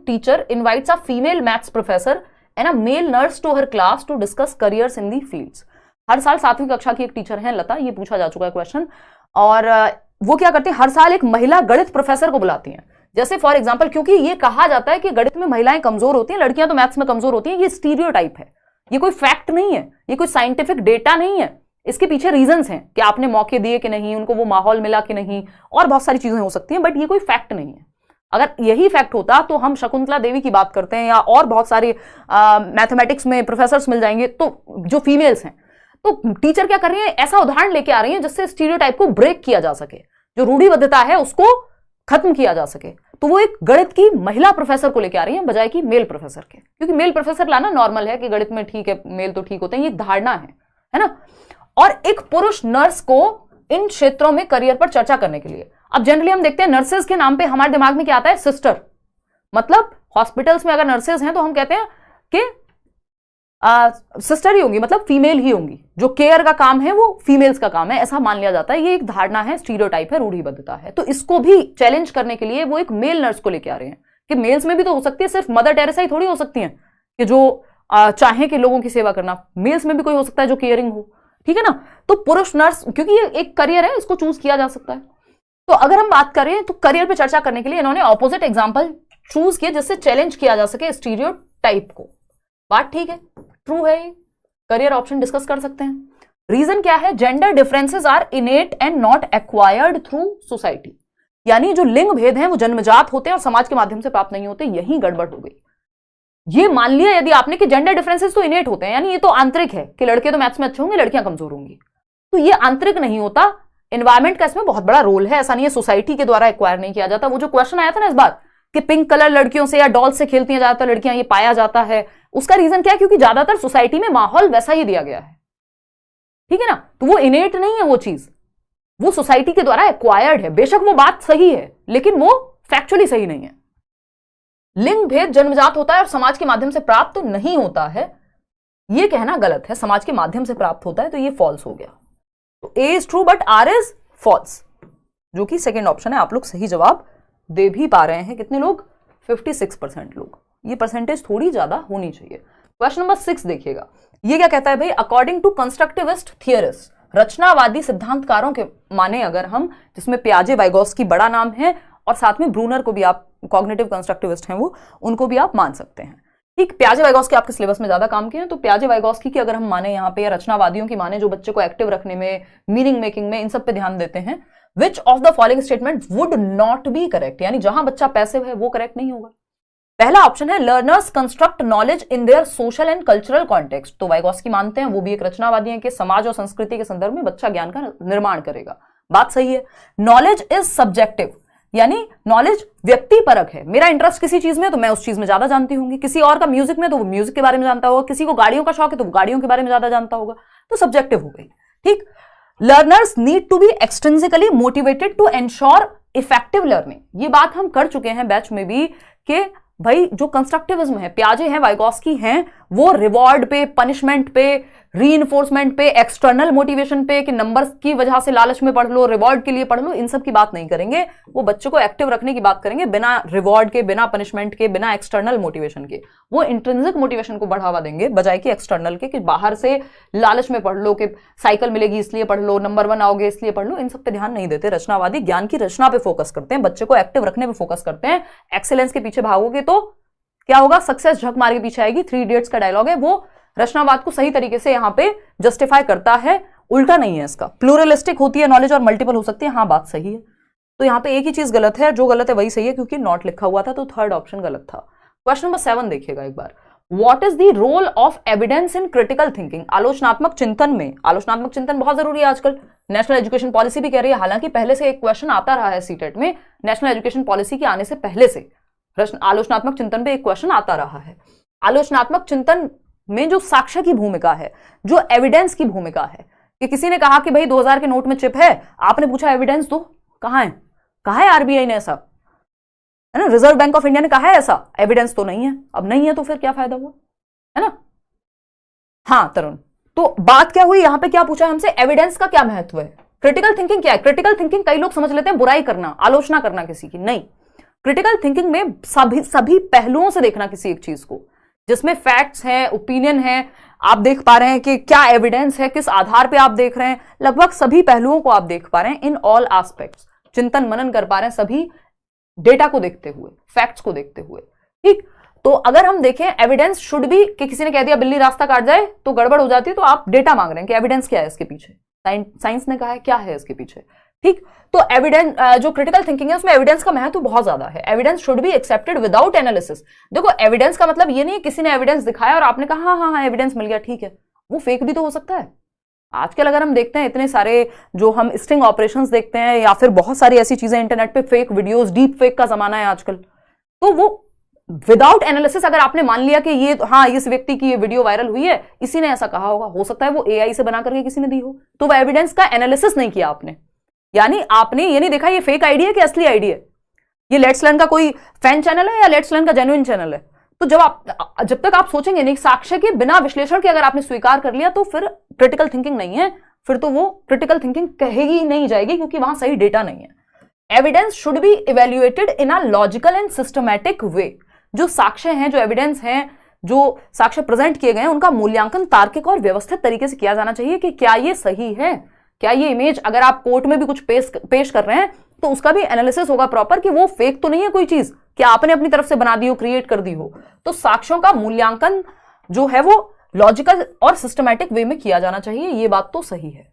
teacher invites a female maths professor and a male nurse to her class to discuss careers in the fields. हर साल 7वीं कक्षा की एक टीचर है लता, ये पूछा जा चुका है क्वेश्चन, और वो क्या करती है, हर साल एक महिला गणित प्रोफेसर को बुलाती हैं। जैसे फॉर एग्जांपल, क्योंकि ये कहा जाता है कि गणित में महिलाएं कमजोर होती हैं, लड़कियां तो मैथ्स में कमजोर होती हैं, ये स्टीरियोटाइप है, ये कोई फैक्ट नहीं है, ये कोई साइंटिफिक डेटा नहीं है। इसके पीछे रीजंस हैं कि आपने मौके दिए कि नहीं, उनको वो माहौल मिला कि नहीं, और बहुत सारी चीजें हो सकती हैं, बट ये कोई फैक्ट नहीं है। अगर यही फैक्ट होता तो हम शकुंतला देवी की बात करते हैं, या और बहुत सारे मैथमेटिक्स में प्रोफेसर्स मिल जाएंगे तो जो फीमेल्स हैं। तो टीचर क्या कर रही है, ऐसा उदाहरण लेके आ रही है जिससे स्टीरियोटाइप को ब्रेक किया जा सके, जो रूढ़िबद्धता है उसको खत्म किया जा सके। तो वो एक गणित की महिला प्रोफेसर को लेके आ रही है बजाय कि मेल प्रोफेसर के, क्योंकि मेल प्रोफेसर लाना नॉर्मल है कि गणित में ठीक है, मेल तो ठीक होते हैं, ये धारणा है ना। और एक पुरुष नर्स को इन क्षेत्रों में करियर पर चर्चा करने के लिए। अब जनरली हम देखते हैं नर्सेज के नाम पे हमारे दिमाग में क्या आता है, सिस्टर। मतलब हॉस्पिटल्स में अगर नर्सेज हैं तो हम कहते हैं कि सिस्टर ही होंगी, मतलब फीमेल ही होंगी, जो केयर का काम है वो फीमेल्स का काम है, ऐसा मान लिया जाता है। ये एक धारणा है, स्टीरियोटाइप है, रूढ़िबद्धता है। तो इसको भी चैलेंज करने के लिए वो एक मेल नर्स को लेके आ रहे हैं कि मेल्स में भी तो हो सकती है, सिर्फ मदर टेरेसा ही थोड़ी हो सकती है कि जो चाहे कि लोगों की सेवा करना, मेल्स में भी कोई हो सकता है जो केयरिंग हो, ठीक है ना। तो पुरुष नर्स, क्योंकि ये एक करियर है, इसको चूज किया जा सकता है। तो अगर हम बात करें तो करियर पे चर्चा करने के लिए इन्होंने ऑपोजिट एग्जाम्पल चूज किया जिससे चैलेंज किया जा सके स्टीरियोटाइप को। बात ठीक है, ट्रू है, करियर ऑप्शन डिस्कस कर सकते हैं। रीजन क्या है? Gender differences are innate and not acquired through society, यानी जो लिंग भेद हैं वो जन्मजात होते हैं और समाज के माध्यम से प्राप्त नहीं होते। यही गड़बड़ हो गई। ये मान लिया यदि आपने कि जेंडर डिफरेंसेस तो इनेट होते हैं, यानी ये तो आंतरिक है कि लड़के तो मैथ्स में अच्छे होंगे, लड़कियां कमजोर होंगी, तो ये आंतरिक नहीं होता। एनवायरमेंट का इसमें बहुत बड़ा रोल है, ऐसा नहीं है सोसाइटी के द्वारा एक्वायर नहीं किया जाता। वो जो क्वेश्चन आया था ना इस बार कि पिंक कलर लड़कियों से या डॉल से खेलती हैं ज्यादातर लड़कियां, ये पाया जाता है, उसका रीजन क्या है? क्योंकि ज्यादातर सोसाइटी में माहौल वैसा ही दिया गया है, ठीक है ना। तो वो इनेट नहीं है, वो चीज वो सोसाइटी के द्वारा एक्वायर्ड है। बेशक वो बात सही है, लेकिन वो फैक्चुअली सही नहीं है। लिंग भेद जन्मजात होता है और समाज के माध्यम से प्राप्त तो नहीं होता है, ये कहना गलत है। समाज के माध्यम से प्राप्त होता है, तो ये फॉल्स हो गया। तो A is true but R is false, जो कि सेकेंड ऑप्शन है। आप लोग सही जवाब दे भी पा रहे हैं। कितने लोग? 56% लोग। ये परसेंटेज थोड़ी ज्यादा होनी चाहिए। क्वेश्चन नंबर 6 देखिएगा। ये क्या कहता है भाई? अकॉर्डिंग टू कंस्ट्रक्टिविस्ट थियरिस्ट, रचनावादी सिद्धांतकारों के माने अगर हम, जिसमें पियाजे वाइगोस्की बड़ा नाम है, और साथ में ब्रूनर को भी आप, कॉग्निटिव कंस्ट्रक्टिविस्ट हैं वो, उनको भी आप मान सकते हैं। ठीक, पियाजे वाइगोस्की आपके सिलेबस में ज्यादा काम किए हैं, तो पियाजे वाइगोस्की की अगर हम माने यहाँ पे, या रचनावादियों की माने जो बच्चे को एक्टिव रखने में, मीनिंग मेकिंग में, इन सब पे ध्यान देते हैं, which of the following statement would not be correct, यानी जहां बच्चा पैसिव है वो करेक्ट नहीं होगा। पहला ऑप्शन है learners construct knowledge in their social and cultural context. तो वाइगोस्की मानते हैं, वो भी एक रचनावादी हैं, कि समाज और संस्कृति के संदर्भ में बच्चा ज्ञान का निर्माण करेगा। बात सही है। नॉलेज इज सब्जेक्टिव, यानी नॉलेज व्यक्ति परक है। मेरा इंटरेस्ट किसी चीज में तो मैं उस चीज में ज्यादा जानती होंगी, किसी और का म्यूजिक में तो वो म्यूजिक के बारे में जानता होगा, किसी को गाड़ियों का शौक है तो वो गाड़ियों के बारे में ज्यादा जानता होगा, तो सब्जेक्टिव हो गई। ठीक, learners need to be extrinsically motivated to ensure effective learning. ये बात हम कर चुके हैं बैच में भी कि भाई जो कंस्ट्रक्टिविज्म है, पियाजे हैं, वाइगोस्की हैं, वो रिवॉर्ड पे, पनिशमेंट पे, रीइंफोर्समेंट पे, एक्सटर्नल मोटिवेशन पे कि नंबर्स की वजह से लालच में पढ़ लो, रिवॉर्ड के लिए पढ़ लो, इन सब की बात नहीं करेंगे। वो बच्चों को एक्टिव रखने की बात करेंगे, बिना रिवॉर्ड के, बिना पनिशमेंट के, बिना एक्सटर्नल मोटिवेशन के। वो इंट्रिंसिक मोटिवेशन को बढ़ावा देंगे बजाय कि एक्सटर्नल के, कि बाहर से लालच में पढ़ लो, कि साइकिल मिलेगी इसलिए पढ़ लो, नंबर 1 आओगे इसलिए पढ़ लो। इन सब पे ध्यान नहीं देते। रचनावादी ज्ञान की रचना पे फोकस करते हैं, बच्चे को एक्टिव रखने पे फोकस करते हैं। एक्सेलेंस के पीछे भागोगे तो क्या होगा? सक्सेस झक मार के पीछे आएगी। 3 इडियट्स का डायलॉग है, वो रचनावाद को सही तरीके से यहां पे जस्टिफाई करता है। उल्टा नहीं है इसका। प्लूरलिस्टिक होती है नॉलेज और मल्टीपल हो सकती है, हाँ बात सही है। तो यहां पे एक ही चीज गलत है, जो गलत है वही सही है, क्योंकि नॉट लिखा हुआ था, तो थर्ड ऑप्शन गलत था। क्वेश्चन नंबर 7 देखिएगा एक बार। What is the role of evidence in critical thinking? आलोचनात्मक चिंतन में, आलोचनात्मक चिंतन बहुत जरूरी है आजकल। नेशनल एजुकेशन पॉलिसी भी कह रही है, हालांकि पहले से एक क्वेश्चन आता रहा है सीटेट में, नेशनल एजुकेशन पॉलिसी के आने से पहले से आलोचनात्मक चिंतन पे एक क्वेश्चन आता रहा है। आलोचनात्मक चिंतन में जो साक्ष्य की भूमिका है, जो एविडेंस की भूमिका है, कि किसी ने कहा कि भाई 2000 के नोट में चिप है, आपने पूछा एविडेंस दो, कहां है आरबीआई ने ऐसा, है ना, रिजर्व बैंक ऑफ इंडिया ने कहा है ऐसा, एविडेंस तो नहीं है। अब नहीं है तो फिर क्या फायदा हुआ, है ना। हाँ तरुण, तो बात क्या हुई यहां पे, क्या पूछा हमसे, एविडेंस का क्या महत्व है। क्रिटिकल थिंकिंग क्या है? क्रिटिकल थिंकिंग कई लोग समझ लेते हैं बुराई करना, आलोचना करना किसी की, नहीं। क्रिटिकल थिंकिंग में सभी पहलुओं से देखना किसी एक चीज को, जिसमें फैक्ट्स हैं, ओपिनियन है, आप देख पा रहे हैं कि क्या एविडेंस है, किस आधार पे आप देख रहे हैं, लगभग सभी पहलुओं को आप देख पा रहे हैं, इन ऑल एस्पेक्ट्स चिंतन मनन कर पा रहे हैं सभी डेटा को देखते हुए, फैक्ट्स को देखते हुए, ठीक। तो अगर हम देखें एविडेंस शुड भी, कि किसी ने कह दिया बिल्ली रास्ता काट जाए तो गड़बड़ हो जाती है, तो आप डेटा मांग रहे हैं कि एविडेंस क्या है इसके पीछे, साइंस ने कहा है क्या है इसके पीछे, ठीक। तो एविडेंस, जो क्रिटिकल थिंकिंग है उसमें एविडेंस का महत्व बहुत ज्यादा है। Evidence should be accepted without analysis. देखो एविडेंस का मतलब ये नहीं है किसी ने एविडेंस दिखाया और आपने कहा हाँ हाँ एविडेंस मिल गया, ठीक है, वो फेक भी तो हो सकता है। आजकल अगर हम देखते हैं इतने सारे जो हम स्टिंग ऑपरेशंस देखते हैं, या फिर बहुत सारी ऐसी चीजें इंटरनेट पे, फेक वीडियोस, डीप फेक का जमाना है आजकल, तो वो विदाउट एनालिसिस अगर आपने मान लिया कि ये हाँ इस व्यक्ति की ये वीडियो वायरल हुई है, इसी ने ऐसा कहा होगा, हो सकता है वो एआई से बना करके किसी ने दी हो, तो वो एविडेंस का एनालिसिस नहीं किया आपने, यानी आपने ये नहीं देखा ये फेक आईडी है कि असली आईडी है, ये लेट्स लर्न का कोई फैन चैनल है या लेट्स लर्न का जेन्युइन चैनल है। तो जब तक आप सोचेंगे नहीं, साक्ष्य के बिना विश्लेषण के अगर आपने स्वीकार कर लिया, तो फिर क्रिटिकल थिंकिंग नहीं है, फिर तो वो क्रिटिकल थिंकिंग कहेगी ही नहीं जाएगी, क्योंकि वहां सही डेटा नहीं है। Evidence should be evaluated in a logical and systematic way. जो साक्ष्य हैं, जो एविडेंस हैं, जो साक्ष्य प्रेजेंट किए गए हैं, उनका मूल्यांकन तार्किक और व्यवस्थित तरीके से किया जाना चाहिए कि क्या ये सही है, क्या ये इमेज, अगर आप कोर्ट में भी कुछ पेश कर रहे हैं तो उसका भी एनालिसिस होगा प्रॉपर कि वो फेक तो नहीं है कोई चीज, कि आपने अपनी तरफ से बना दी हो, क्रिएट कर दी हो। तो साक्ष्यों का मूल्यांकन जो है वो लॉजिकल और सिस्टमैटिक वे में किया जाना चाहिए, ये बात तो सही है।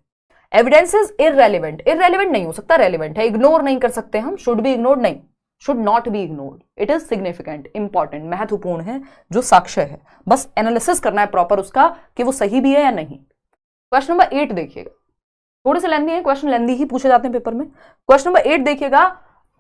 एविडेंस इज इररेलेवेंट, इररेलेवेंट नहीं हो सकता, रेलेवेंट है, इग्नोर नहीं कर सकते हम, शुड बी इग्नोर्ड नहीं, should not be ignored, it is significant, important, महत्वपूर्ण है जो साक्ष्य है, बस एनालिसिस करना है प्रॉपर उसका कि वो सही भी है या नहीं। क्वेश्चन नंबर 8 देखिएगा, थोड़े से लेंदी है, क्वेश्चन लेंदी ही पूछे जाते हैं पेपर में। क्वेश्चन नंबर 8 देखिएगा,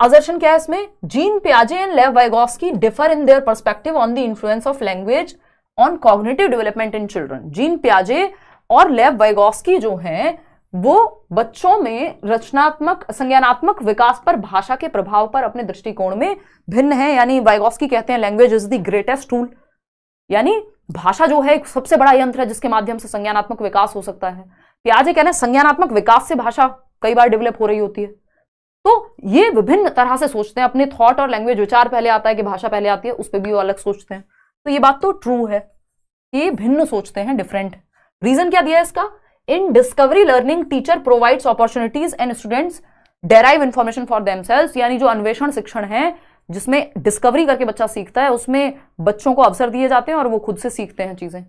असर्शन क्या है इसमें, जीन पियाजे and Lev Vygotsky differ in their perspective on the influence of language on cognitive development in children. Jean पियाजे और लेव वाइगोस्की जो हैं वो बच्चों में रचनात्मक संज्ञानात्मक विकास पर भाषा के प्रभाव पर अपने दृष्टिकोण में भिन्न है। यानी वाइगोस्की कहते हैं language is the greatest tool, यानी भाषा जो है एक सबसे बड़ा यंत्र है जिसके माध्यम से संज्ञानात्मक विकास हो सकता है। पियाजे कहते हैं संज्ञानात्मक विकास से भाषा कई बार डेवलप हो रही होती है। तो ये विभिन्न तरह से सोचते हैं, अपने थॉट और लैंग्वेज, विचार पहले आता है कि भाषा पहले आती है, उस पर भी वो अलग सोचते हैं। तो ये बात तो ट्रू है, ये भिन्न सोचते हैं, डिफरेंट। रीजन क्या दिया है इसका, in discovery learning teacher provides opportunities and students derive information for themselves. यानी जो अन्वेषण शिक्षण है जिसमें डिस्कवरी करके बच्चा सीखता है, उसमें बच्चों को अवसर दिए जाते हैं और वो खुद से सीखते हैं चीजें,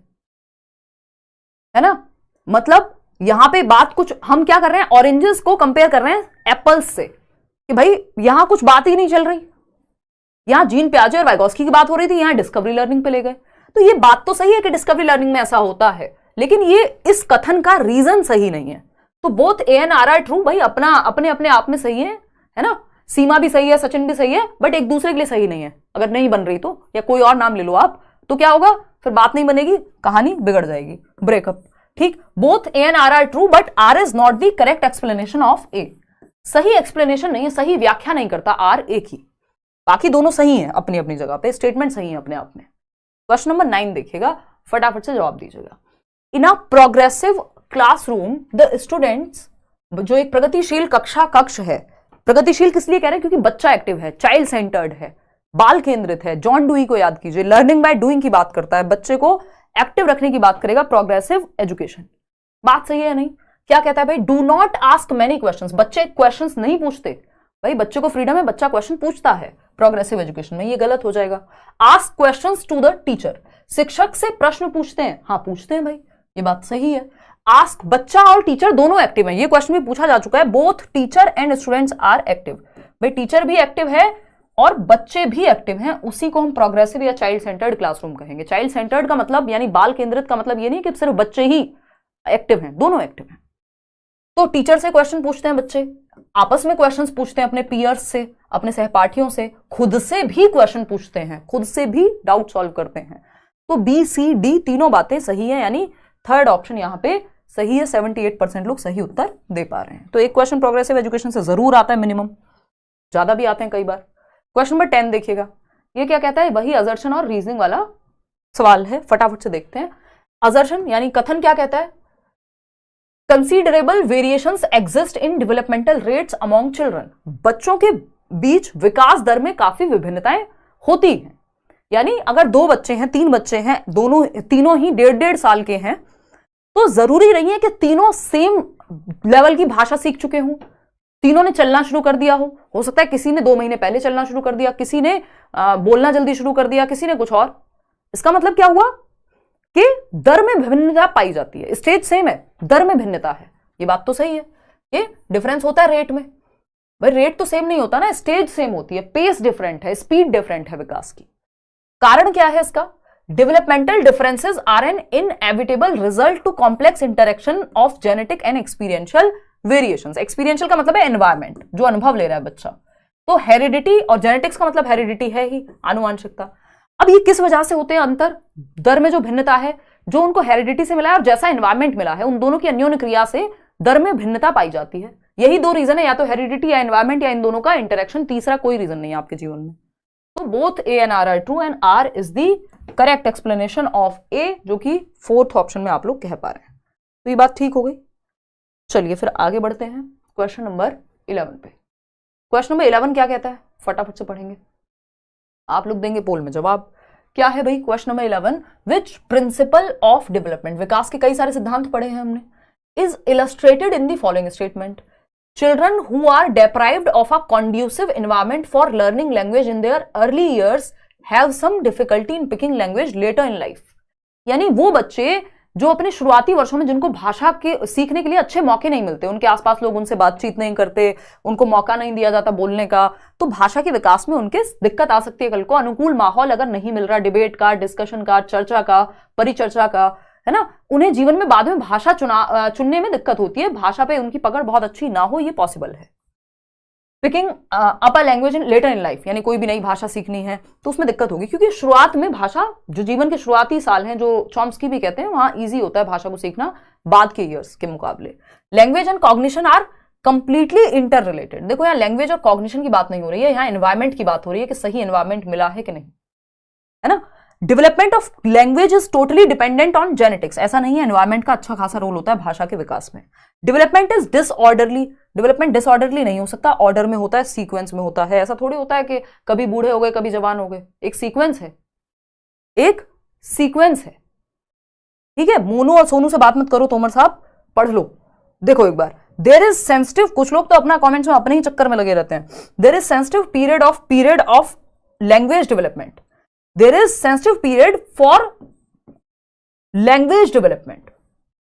है ना। मतलब यहां पे बात कुछ हम क्या कर रहे हैं, ऑरेंजेस को कंपेयर कर रहे हैं एप्पल्स से, कि भाई यहां कुछ बात ही नहीं चल रही, यहां जीन पियाजे और वाइगोस्की की बात हो रही थी, यहां डिस्कवरी लर्निंग पे ले गए। तो ये बात तो सही है कि डिस्कवरी लर्निंग में ऐसा होता है, लेकिन ये इस कथन का रीजन सही नहीं है। तो both A and R are true, भाई अपना अपने अपने आप में सही है ना। सीमा भी सही है, सचिन भी सही है, बट एक दूसरे के लिए सही नहीं है। अगर नहीं बन रही तो, या कोई और नाम ले लो आप, तो क्या होगा, फिर बात नहीं बनेगी, कहानी बिगड़ जाएगी, ब्रेकअप, ठीक। Both A and R are true but R is not the correct explanation of A. सही एक्सप्लेनेशन नहीं है, सही व्याख्या नहीं करता आर एक ही, बाकी दोनों सही हैं अपनी अपनी जगह पे, स्टेटमेंट सही है अपने आप में। क्वेश्चन नंबर 9 देखिएगा, फटाफट से जवाब दीजिएगा। In a progressive classroom the students, जो एक प्रगतिशील कक्ष है, प्रगतिशील किस लिए कह रहे हैं, क्योंकि बच्चा एक्टिव है, चाइल्ड सेंटर्ड है, बाल केंद्रित है। जॉन डुई को याद कीजिए, लर्निंग बाय डूइंग की बात करता है, बच्चे को एक्टिव रखने की बात करेगा, प्रोग्रेसिव एजुकेशन। बात सही है नहीं, क्या कहता है भाई, do not ask many questions, बच्चे क्वेश्चंस नहीं पूछते, भाई बच्चे को फ्रीडम है, बच्चा क्वेश्चन पूछता है प्रोग्रेसिव एजुकेशन में, ये गलत हो जाएगा। Ask questions to the teacher, शिक्षक से प्रश्न पूछते हैं, हाँ पूछते हैं भाई, ये बात सही है। आस्क, बच्चा और टीचर दोनों एक्टिव हैं, ये क्वेश्चन भी पूछा जा चुका है, both teacher and students are active, भाई टीचर भी एक्टिव है और बच्चे भी एक्टिव हैं, उसी को हम प्रोग्रेसिव या चाइल्ड सेंटर्ड क्लासरूम कहेंगे। चाइल्ड सेंटर्ड का मतलब यानी बाल केंद्रित का मतलब ये नहीं कि सिर्फ बच्चे ही एक्टिव हैं, दोनों एक्टिव हैं। तो टीचर से क्वेश्चन पूछते हैं बच्चे, आपस में क्वेश्चंस पूछते हैं अपने पीयर्स से, अपने सहपाठियों से, खुद से भी क्वेश्चन पूछते हैं, खुद से भी डाउट सॉल्व करते हैं। तो बी सी डी तीनों बातें सही है, यानी थर्ड ऑप्शन यहां पे सही है। 78% लोग सही उत्तर दे पा रहे हैं। तो एक क्वेश्चन प्रोग्रेसिव एजुकेशन से जरूर आता है, मिनिमम, ज्यादा भी आते हैं कई बार। क्वेश्चन नंबर 10 देखिएगा, ये क्या कहता है, वही असर्शन और रीजनिंग वाला सवाल है, फटाफट से देखते हैं। असर्शन यानी कथन क्या कहता है, considerable variations exist in developmental rates among children, बच्चों के बीच विकास दर में काफी विभिन्नताएं होती हैं। यानी अगर 2 बच्चे हैं, 3 बच्चे हैं, तीनों ही 1.5 साल के हैं, तो जरूरी नहीं है कि तीनों सेम लेवल की भाषा सीख चुके हों, तीनों ने चलना शुरू कर दिया हो सकता है किसी ने 2 महीने पहले चलना शुरू कर दिया, किसी ने बोलना जल्दी शुरू कर दिया, किसी ने कुछ और। इसका मतलब क्या हुआ कि दर में भिन्नता पाई जाती है। स्टेज सेम है, दर में भिन्नता है, ये बात तो सही है। ये डिफरेंस होता है रेट में, भाई रेट तो सेम नहीं होता ना, स्टेज सेम होती है, पेस डिफरेंट है, स्पीड डिफरेंट है विकास की। कारण क्या है इसका, developmental differences are an inevitable result to complex interaction of genetic and experiential variations. Experiential का मतलब है एनवायरमेंट, जो अनुभव ले रहा है बच्चा, तो हेरिडिटी, और जेनेटिक्स का मतलब हेरिडिटी है ही, आनुवंशिकता। अब ये किस वजह से होते हैं अंतर, दर में जो भिन्नता है, जो उनको हेरिडिटी से मिला है और जैसा एनवायरमेंट मिला है, उन दोनों की अन्योन्य क्रिया से दर में भिन्नता पाई जाती है। यही 2 रीजन है, या तो हेरिडिटी या एनवायरमेंट, या इन दोनों का इंटरेक्शन, तीसरा कोई रीजन नहीं है आपके जीवन में। तो both A and R are true and R is the correct explanation of A, जो कि 4th ऑप्शन में आप लोग कह पा रहे हैं। तो ये बात ठीक हो गई। चलिए फिर आगे बढ़ते हैं क्वेश्चन नंबर 11 पे। क्वेश्चन नंबर 11 क्या कहता है, फटाफट से पढ़ेंगे, आप लोग देंगे पोल में जवाब। क्या है भाई question number 11, which principle of development, विकास के कई सारे सिद्धांत पढ़े हैं हमने, is illustrated in the following statement, children who are deprived of a conducive environment for learning language in their early years have some difficulty in picking language later in life। यानी वो बच्चे जो अपने शुरुआती वर्षों में, जिनको भाषा के सीखने के लिए अच्छे मौके नहीं मिलते, उनके आसपास लोग उनसे बातचीत नहीं करते, उनको मौका नहीं दिया जाता बोलने का, तो भाषा के विकास में उनके दिक्कत आ सकती है। कल को अनुकूल माहौल अगर नहीं मिल रहा, डिबेट का, डिस्कशन का, चर्चा का, परिचर्चा का, है ना, उन्हें जीवन में बाद में भाषा चुनने में दिक्कत होती है, भाषा पे उनकी पकड़ बहुत अच्छी ना हो, ये पॉसिबल है। Picking up a language in later in life, यानी कोई भी नई भाषा सीखनी है तो उसमें दिक्कत होगी, क्योंकि शुरुआत में भाषा, जो जीवन के शुरुआती साल हैं, जो चॉम्स्की भी कहते हैं, वहां इजी होता है भाषा को सीखना बाद के ईयर्स के मुकाबले। Language and cognition are completely interrelated. देखो यहाँ लैंग्वेज और कॉग्निशन की बात नहीं हो रही है, यहाँ एनवायरमेंट की बात हो रही है कि सही एनवायरमेंट मिला है कि नहीं, है ना। Development of language is totally dependent on genetics, ऐसा नहीं है, एनवायरमेंट का अच्छा खासा रोल होता है भाषा के विकास में। Development is disorderly, development disorderly नहीं हो सकता, ऑर्डर में होता है, सीक्वेंस में होता है। ऐसा थोड़ी होता है कि कभी बूढ़े हो गए कभी जवान हो गए, एक सीक्वेंस है, एक सीक्वेंस है, ठीक है। मोनू और सोनू से बात मत करो, तोमर साहब पढ़ लो, देखो एक बार। देयर इज सेंसिटिव, कुछ लोग तो अपना कॉमेंट्स में अपने ही चक्कर में लगे रहते हैं। There is sensitive period of language development, there is sensitive period for language development,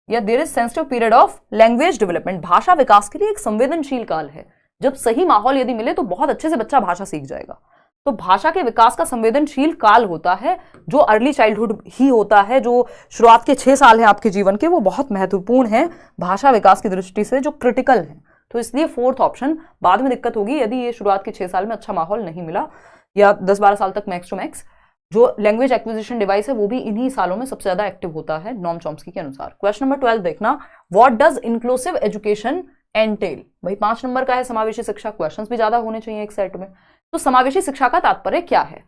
या there is sensitive period of language development। भाषा विकास के लिए एक संवेदनशील काल है, जब सही माहौल यदि मिले तो बहुत अच्छे से बच्चा भाषा सीख जाएगा। तो भाषा के विकास का संवेदनशील काल होता है जो अर्ली चाइल्डहुड ही होता है, जो शुरुआत के 6 साल हैं आपके जीवन के, वो बहुत महत्वपूर्ण है भाषा विकास की दृष्टि से, जो क्रिटिकल है। तो इसलिए 4th ऑप्शन, बाद में दिक्कत होगी यदि ये शुरुआत के 6 साल में अच्छा माहौल नहीं मिला, या 10-12 साल तक मैक्स टू मैक्स। जो लैंग्वेज एक्विजिशन डिवाइस है वो भी इन्हीं सालों में सबसे ज्यादा एक्टिव होता है नॉम चॉम्स्की के अनुसार। क्वेश्चन नंबर 12 देखना, what does inclusive education entail, भाई 5 नंबर का है समावेशी शिक्षा, क्वेश्चंस भी ज्यादा होने चाहिए एक सेट में। तो समावेशी शिक्षा का तात्पर्य क्या है,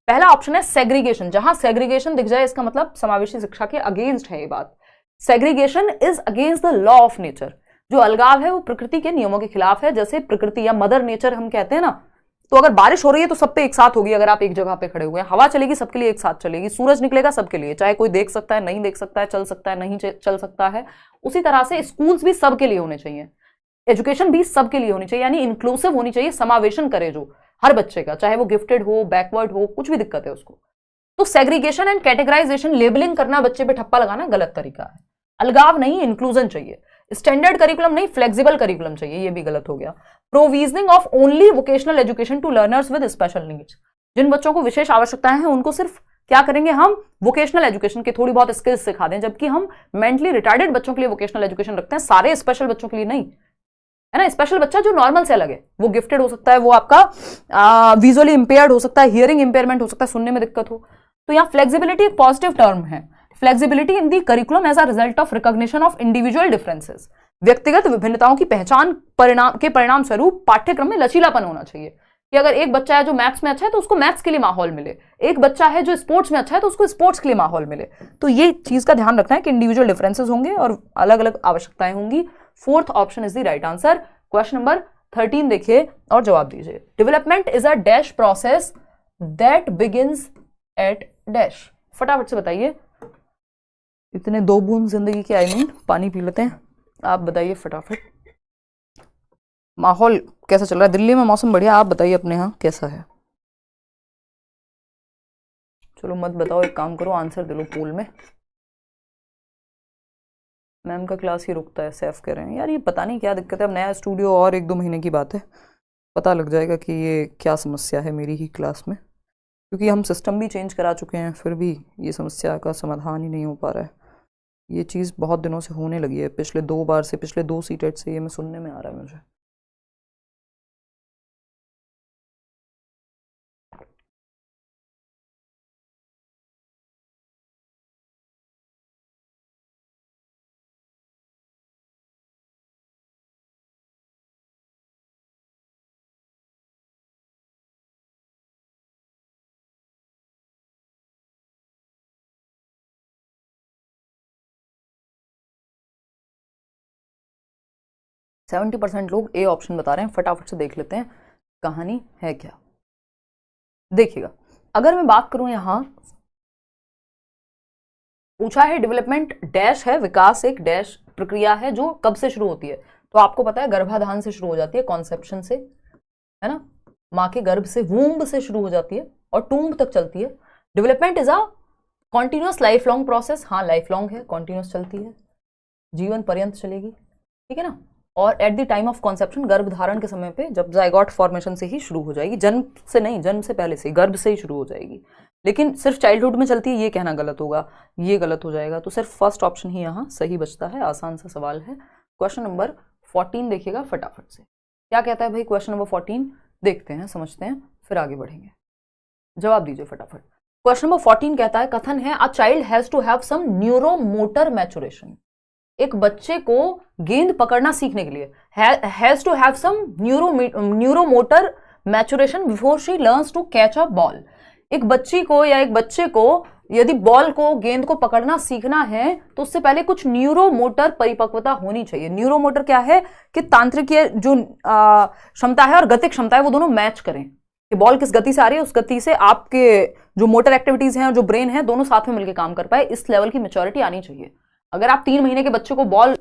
पहला ऑप्शन है सेग्रीगेशन, जहां सेग्रीगेशन दिख जाए इसका मतलब समावेशी शिक्षा के अगेंस्ट है ये बात। Segregation is against the law of nature, जो अलगाव है वो प्रकृति के नियमों के खिलाफ है। जैसे प्रकृति या मदर नेचर हम कहते हैं ना, तो अगर बारिश हो रही है तो सब पे एक साथ होगी, अगर आप एक जगह पे खड़े हुए हैं, हवा चलेगी सबके लिए एक साथ चलेगी, सूरज निकलेगा सबके लिए, चाहे कोई देख सकता है नहीं देख सकता है, चल सकता है नहीं चल सकता है। उसी तरह से स्कूल्स भी सबके लिए होने चाहिए, एजुकेशन भी सबके लिए होनी चाहिए, यानी इंक्लूसिव होनी चाहिए, समावेशन करे जो हर बच्चे का, चाहे वो गिफ्टेड हो, बैकवर्ड हो, कुछ भी दिक्कत है उसको। तो सेग्रीगेशन एंड कैटेगराइजेशन, लेबलिंग करना, बच्चे पे ठप्पा लगाना गलत तरीका है। अलगाव नहीं, इंक्लूजन चाहिए। स्टैंडर्ड करिकुलम नहीं, फ्लेक्सिबल करिकुलम चाहिए, ये भी गलत हो गया। Provisioning of only vocational education to learners with special needs, जिन बच्चों को विशेष आवश्यकताएं हैं उनको सिर्फ क्या करेंगे हम, वोकेशनल एजुकेशन के थोड़ी बहुत स्किल्स सिखा दें, जबकि हम मेंटली रिटार्डेड बच्चों के लिए वोकेशनल एजुकेशन रखते हैं, सारे स्पेशल बच्चों के लिए नहीं, है ना। स्पेशल बच्चा जो नॉर्मल से अलग है, वो गिफ्टेड हो सकता है, वो आपका विजुअली इंपेयर्ड हो सकता है, हियरिंग इंपेयरमेंट हो सकता है, सुनने में दिक्कत हो, तो यहाँ फ्लेक्सिबिलिटी एक पॉजिटिव टर्म है। Flexibility in the curriculum as a result of recognition of individual differences, व्यक्तिगत विभिन्नताओं की पहचान परिणाम स्वरूप पाठ्यक्रम में लचीलापन होना चाहिए कि अगर एक बच्चा है जो मैथ्स में अच्छा है तो उसको मैथ्स के लिए माहौल मिले, एक बच्चा है जो स्पोर्ट्स में अच्छा है तो उसको स्पोर्ट्स के लिए माहौल मिले। तो ये चीज का ध्यान रखना है कि इंडिविजुअल डिफरेंसेस होंगे और अलग अलग आवश्यकताएं होंगी। Fourth option is the right answer. Question number 13 देखिए और जवाब दीजिए। Development is a dash process that begins at dash. फटाफट से बताइए, इतने 2 बूंद जिंदगी के आई मीन पानी पी लेते हैं। आप बताइए फटाफट, माहौल कैसा चल रहा है? दिल्ली में मौसम बढ़िया, आप बताइए अपने यहाँ कैसा है? चलो मत बताओ, एक काम करो आंसर दे लो पोल में। मैम का क्लास ही रुकता है, सैफ कह रहे हैं। यार ये पता नहीं क्या दिक्कत है, अब नया स्टूडियो और 1-2 महीने की बात है, पता लग जाएगा कि ये क्या समस्या है मेरी ही क्लास में, क्योंकि हम सिस्टम भी चेंज करा चुके हैं फिर भी ये समस्या का समाधान ही नहीं हो पा रहा है। ये चीज़ बहुत दिनों से होने लगी है, पिछले 2 बार से, पिछले 2 सीटेट से ये मैं सुनने में आ रहा है मुझे। सेवेंटी 70% लोग ए ऑप्शन बता रहे हैं। फटाफट से देख लेते हैं कहानी है क्या। देखिएगा, अगर मैं बात करूं यहां पूछा है डेवलपमेंट डैश है, विकास एक डैश प्रक्रिया है जो कब से शुरू होती है, तो आपको पता है गर्भाधान से शुरू हो जाती है, कॉन्सेप्शन से, है ना, माँ के गर्भ से, वूम्ब से शुरू हो जाती है और टूम्ब तक चलती है। Development is a continuous life long process. हाँ लाइफ लॉन्ग है, कॉन्टिन्यूअस चलती है, जीवन पर्यंत चलेगी, ठीक है ना। और at the time of conception, गर्भ धारण के समय पे, जब जाइगोट फॉर्मेशन से ही शुरू हो जाएगी, जन्म से नहीं, जन्म से पहले से, गर्भ से ही शुरू हो जाएगी। लेकिन सिर्फ चाइल्डहुड में चलती है ये कहना गलत होगा, ये गलत हो जाएगा। तो सिर्फ फर्स्ट ऑप्शन ही यहाँ सही बचता है। आसान सा सवाल है। क्वेश्चन नंबर 14 देखिएगा फटाफट से, क्या कहता है भाई क्वेश्चन नंबर 14? देखते हैं, समझते हैं, फिर आगे बढ़ेंगे। जवाब दीजिए फटाफट। क्वेश्चन नंबर 14 कहता है, कथन है a child has to have some neuromotor maturation. एक बच्चे को गेंद पकड़ना सीखने के लिए has to have some neuromotor maturation before she learns to catch a ball. एक बच्ची को या एक बच्चे को यदि बॉल को, गेंद को पकड़ना सीखना है तो उससे पहले कुछ न्यूरोमोटर परिपक्वता होनी चाहिए। न्यूरोमोटर क्या है कि तांत्रिकीय जो क्षमता है और गतिक क्षमता है वो दोनों मैच करें, कि बॉल किस गति से आ रही है उस गति से आपके जो मोटर एक्टिविटीज हैं और जो ब्रेन है दोनों साथ में मिलकर काम कर पाए। इस लेवल की मैच्योरिटी आनी चाहिए। अगर आप 3 महीने के बच्चे को बॉल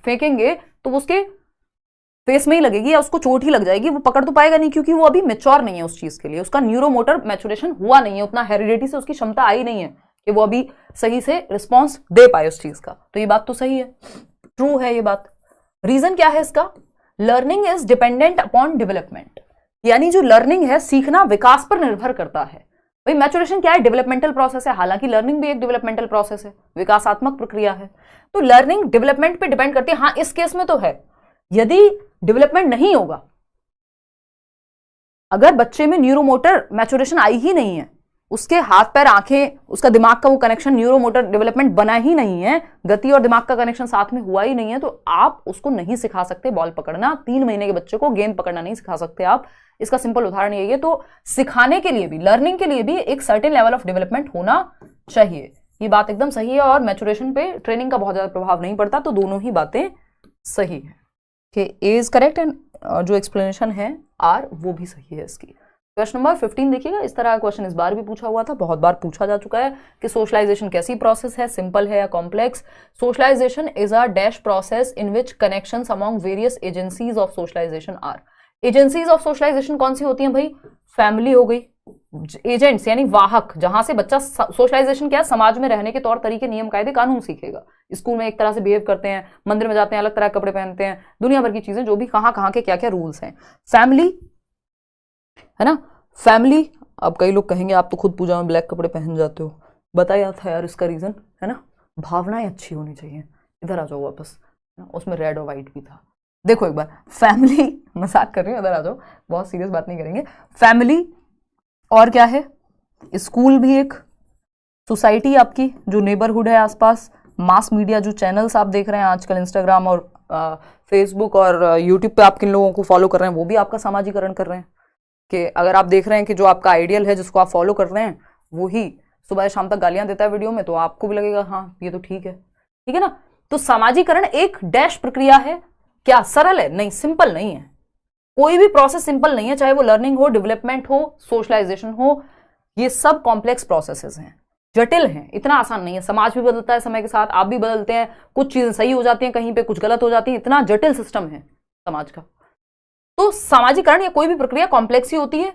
फेंकेंगे तो वो उसके फेस में ही लगेगी या उसको चोट ही लग जाएगी, वो पकड़ तो पाएगा नहीं, क्योंकि वो अभी मैच्योर नहीं है उस चीज के लिए, उसका न्यूरोमोटर मैचुरेशन हुआ नहीं है, उतना हेरिडिटी से उसकी क्षमता आई नहीं है कि वो अभी सही से रिस्पॉन्स दे पाए उस चीज का। तो ये बात तो सही है, ट्रू है ये बात। रीजन क्या है इसका? Learning is dependent upon development, यानी जो लर्निंग है, सीखना विकास पर निर्भर करता है। भाई मैचुरेशन क्या है? डेवलपमेंटल प्रोसेस है, हालांकि लर्निंग भी एक डेवलपमेंटल प्रोसेस है, विकासात्मक प्रक्रिया है। तो लर्निंग डेवलपमेंट पे डिपेंड करती है। हाँ इस केस में तो है, यदि डेवलपमेंट नहीं होगा, अगर बच्चे में न्यूरोमोटर मैचुरेशन आई ही नहीं है, उसके हाथ पैर आंखें, उसका दिमाग का वो कनेक्शन, न्यूरोमोटर डेवलपमेंट बना ही नहीं है, गति और दिमाग का कनेक्शन साथ में हुआ ही नहीं है, तो आप उसको नहीं सिखा सकते बॉल पकड़ना। 3 महीने के बच्चे को गेंद पकड़ना नहीं सिखा सकते आप। इसका सिंपल उदाहरण यही है। तो सिखाने के लिए भी, लर्निंग के लिए भी एक सर्टेन लेवल ऑफ डेवलपमेंट होना चाहिए। ये बात एकदम सही है और मैचुरेशन पे ट्रेनिंग का बहुत ज्यादा प्रभाव नहीं पड़ता। तो दोनों ही बातें सही है। ए इज करेक्ट एंड जो एक्सप्लेनेशन है आर वो भी सही है इसकी। क्वेश्चन नंबर 15 देखिएगा। इस तरह का क्वेश्चन इस बार भी पूछा हुआ था, बहुत बार पूछा जा चुका है कि सोशलाइजेशन कैसी प्रोसेस है, सिंपल है या complex. Socialization is a dash process in which connections among various agencies of socialization are. Agencies of socialization कौन सी होती हैं भाई? फैमिली हो गई, एजेंट्स यानी वाहक, जहां से बच्चा सोशलाइजेशन क्या है, समाज में रहने के तौर तरीके, नियम कायदे कानून सीखेगा। स्कूल में एक तरह से बिहेव करते हैं, मंदिर में जाते हैं अलग तरह के कपड़े पहनते हैं, दुनिया भर की चीजें, जो भी कहाँ के क्या क्या रूल्स हैं। फैमिली है ना, फैमिली। अब कई लोग कहेंगे आप तो खुद पूजा में ब्लैक कपड़े पहन जाते हो, बताया था यार इसका रीजन, है ना, भावनाएं अच्छी होनी चाहिए। इधर आ जाओ वापस, उसमें रेड और व्हाइट भी था। देखो एक बार, फैमिली, मजाक कर रही हूँ, इधर आ जाओ, बहुत सीरियस बात नहीं करेंगे। फैमिली और क्या है? स्कूल भी एक, सोसाइटी आपकी जो नेबरहुड है आसपास, मास मीडिया जो चैनल्स आप देख रहे हैं आजकल इंस्टाग्राम और फेसबुक और यूट्यूब पे आप किन लोगों को फॉलो कर रहे हैं वो भी आपका सामाजिकरण कर रहे हैं। कि अगर आप देख रहे हैं कि जो आपका आइडियल है जिसको आप फॉलो कर रहे हैं वो ही सुबह शाम तक गालियां देता है वीडियो में, तो आपको भी लगेगा हाँ ये तो ठीक है ना। तो सामाजिकरण एक डैश प्रक्रिया है। क्या सरल है? नहीं, सिंपल नहीं है। कोई भी प्रोसेस सिंपल नहीं है, चाहे वो लर्निंग हो, डेवलपमेंट हो, सोशलाइजेशन हो, ये सब कॉम्प्लेक्स प्रोसेसेस हैं, जटिल हैं, इतना आसान नहीं है। समाज भी बदलता है समय के साथ, आप भी बदलते हैं, कुछ चीजें सही हो जाती हैं, कहीं पे कुछ गलत हो जाती हैं, इतना जटिल सिस्टम है समाज का। तो सामाजिकरण या कोई भी प्रक्रिया कॉम्प्लेक्स ही होती है।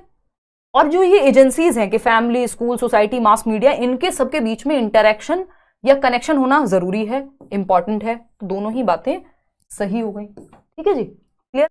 और जो ये एजेंसीज हैं कि family, school, society, mass media, इनके सबके बीच में इंटरेक्शन या कनेक्शन होना जरूरी है, इंपॉर्टेंट है। तो दोनों ही बातें सही हो गई। ठीक है जी, क्लियर।